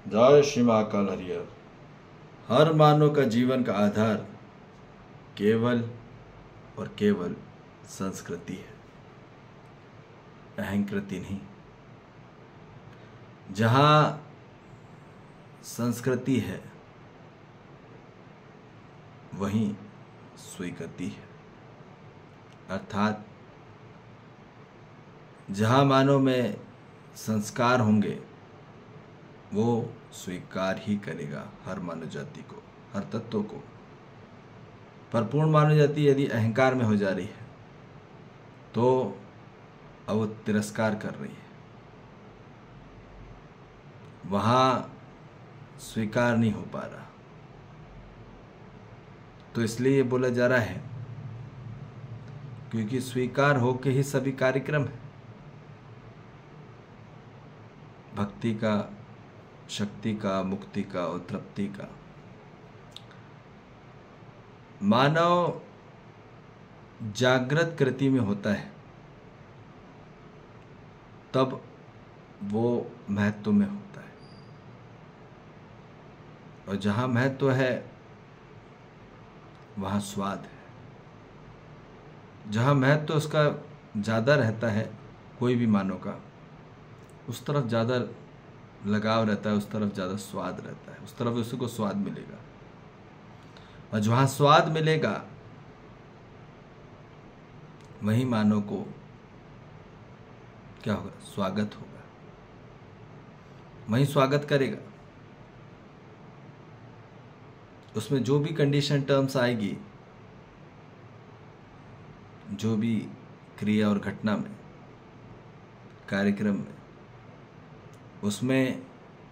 जय श्री महाकाल हरिहर। हर मानव का जीवन का आधार केवल और केवल संस्कृति है, अहंकृति नहीं। जहाँ संस्कृति है वहीं स्वीकृति है, अर्थात जहाँ मानव में संस्कार होंगे वो स्वीकार ही करेगा हर मानव जाति को, हर तत्व को। पर पूर्ण मानव जाति यदि अहंकार में हो जा रही है तो अब वो तिरस्कार कर रही है, वहाँ स्वीकार नहीं हो पा रहा। तो इसलिए ये बोला जा रहा है क्योंकि स्वीकार होके ही सभी कार्यक्रम है, भक्ति का, शक्ति का, मुक्ति का और तृप्ति का। मानव जागृत कृति में होता है तब वो महत्व में होता है, और जहाँ महत्व है वहाँ स्वाद है। जहाँ महत्व उसका ज़्यादा रहता है, कोई भी मानव का, उस तरफ ज़्यादा लगाव रहता है, उस तरफ ज़्यादा स्वाद रहता है, उस तरफ उसी को स्वाद मिलेगा। और जहाँ स्वाद मिलेगा वहीं मानव को क्या होगा? स्वागत होगा, वहीं स्वागत करेगा। उसमें जो भी कंडीशन टर्म्स आएगी, जो भी क्रिया और घटना में, कार्यक्रम में, उसमें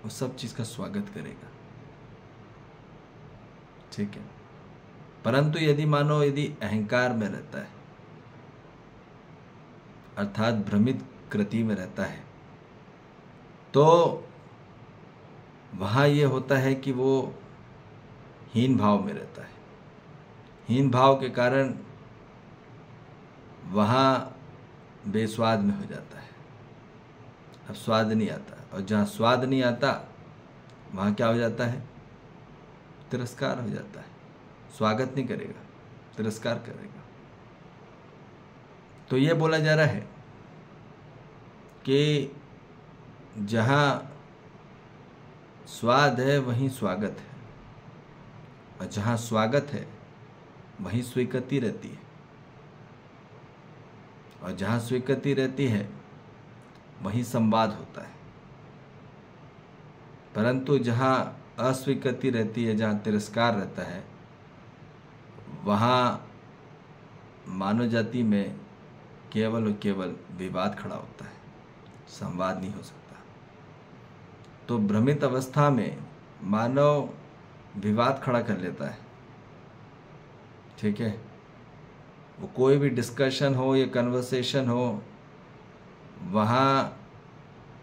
वो सब चीज़ का स्वागत करेगा, ठीक है। परंतु यदि मानो यदि अहंकार में रहता है, अर्थात भ्रमित कृति में रहता है, तो वहाँ ये होता है कि वो हीन भाव में रहता है। हीन भाव के कारण वहाँ बेस्वाद में हो जाता है, अब स्वाद नहीं आता। और जहाँ स्वाद नहीं आता वहाँ क्या हो जाता है? तिरस्कार हो जाता है। स्वागत नहीं करेगा, तिरस्कार करेगा। तो ये बोला जा रहा है कि जहाँ स्वाद है वहीं स्वागत है, और जहाँ स्वागत है वहीं स्वीकृति रहती है, और जहाँ स्वीकृति रहती है वहीं संवाद होता है। परंतु जहाँ अस्वीकृति रहती है, जहाँ तिरस्कार रहता है, वहाँ मानव जाति में केवल और केवल विवाद खड़ा होता है, संवाद नहीं हो सकता। तो भ्रमित अवस्था में मानव विवाद खड़ा कर लेता है, ठीक है। वो कोई भी डिस्कशन हो या कन्वर्सेशन हो, वहाँ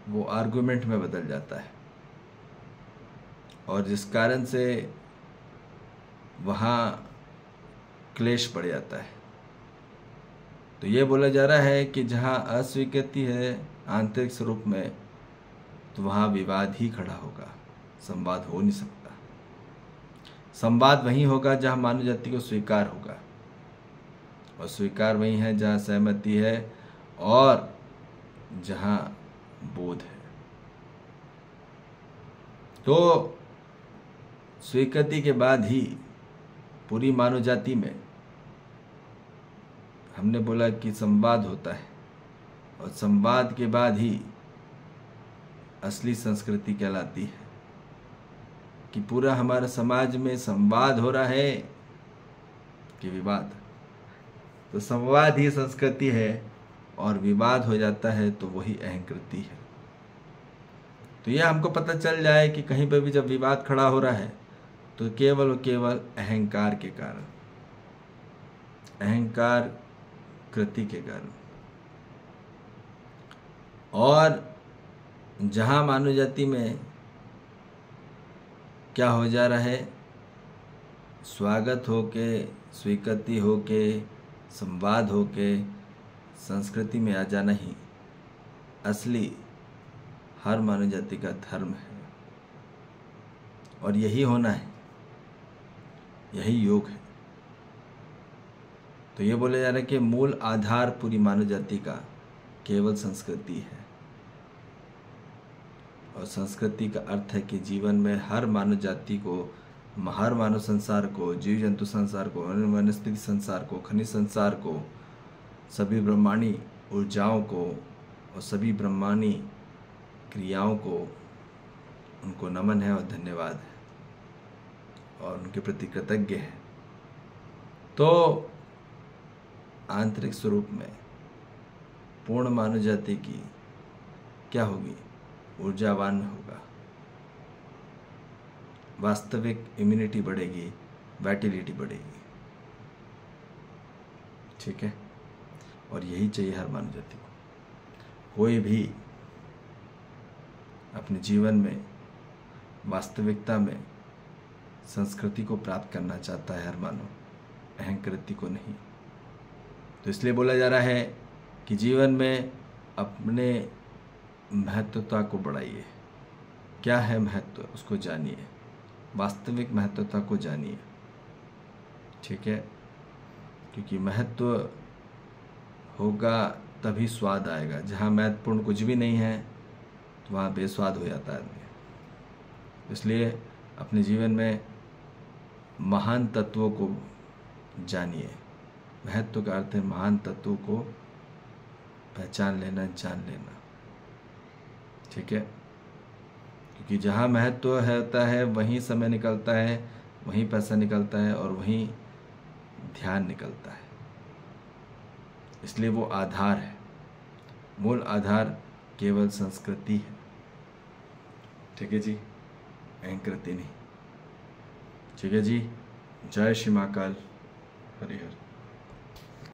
वो आर्गुमेंट में बदल जाता है, और जिस कारण से वहाँ क्लेश पड़ जाता है। तो ये बोला जा रहा है कि जहाँ अस्वीकृति है आंतरिक स्वरूप में, तो वहाँ विवाद ही खड़ा होगा, संवाद हो नहीं सकता। संवाद वहीं होगा जहाँ मानव जाति को स्वीकार होगा, और स्वीकार वहीं है जहाँ सहमति है और जहाँ बोध है। तो स्वीकृति के बाद ही पूरी मानव जाति में हमने बोला कि संवाद होता है, और संवाद के बाद ही असली संस्कृति कहलाती है। कि पूरा हमारा समाज में संवाद हो रहा है कि विवाद। तो संवाद ही संस्कृति है, और विवाद हो जाता है तो वही अहंकृति है। तो यह हमको पता चल जाए कि कहीं पर भी जब विवाद खड़ा हो रहा है तो केवल और केवल अहंकार के कारण, अहंकार कृति के कारण। और जहाँ मानव जाति में क्या हो जा रहा है? स्वागत होके, स्वीकृति होके, संवाद होके संस्कृति में आ जाना ही असली हर मानव जाति का धर्म है। और यही होना है, यही योग है। तो ये बोले जा रहा है कि मूल आधार पूरी मानव जाति का केवल संस्कृति है। और संस्कृति का अर्थ है कि जीवन में हर मानव जाति को, हर मानव संसार को, जीव जंतु संसार को, वनस्पति संसार को, खनिज संसार को, सभी ब्रह्मांडी ऊर्जाओं को और सभी ब्रह्मांडी क्रियाओं को उनको नमन है और धन्यवाद है और उनके प्रति कृतज्ञ है। तो आंतरिक स्वरूप में पूर्ण मानव जाति की क्या होगी? ऊर्जावान होगा, वास्तविक इम्यूनिटी बढ़ेगी, वाइटलिटी बढ़ेगी। ठीक है, और यही चाहिए हर मानव जाति को। कोई भी अपने जीवन में वास्तविकता में संस्कृति को प्राप्त करना चाहता है हर मानव, अहंकृति को नहीं। तो इसलिए बोला जा रहा है कि जीवन में अपने महत्वता को बढ़ाइए। क्या है महत्व, उसको जानिए, वास्तविक महत्वता को जानिए। ठीक है, क्योंकि महत्व होगा तभी स्वाद आएगा। जहाँ महत्वपूर्ण कुछ भी नहीं है तो वहाँ बेस्वाद हो जाता है आदमी। इसलिए अपने जीवन में महान तत्वों को जानिए। महत्व का अर्थ है महान तत्वों को पहचान लेना, जान लेना। ठीक है, क्योंकि जहाँ महत्व होता है वहीं समय निकलता है, वहीं पैसा निकलता है और वहीं ध्यान निकलता है। इसलिए वो आधार है, मूल आधार केवल संस्कृति है। ठीक है जी, अहंकृति नहीं। ठीक है जी, जय श्री महाकाल, हरि हर।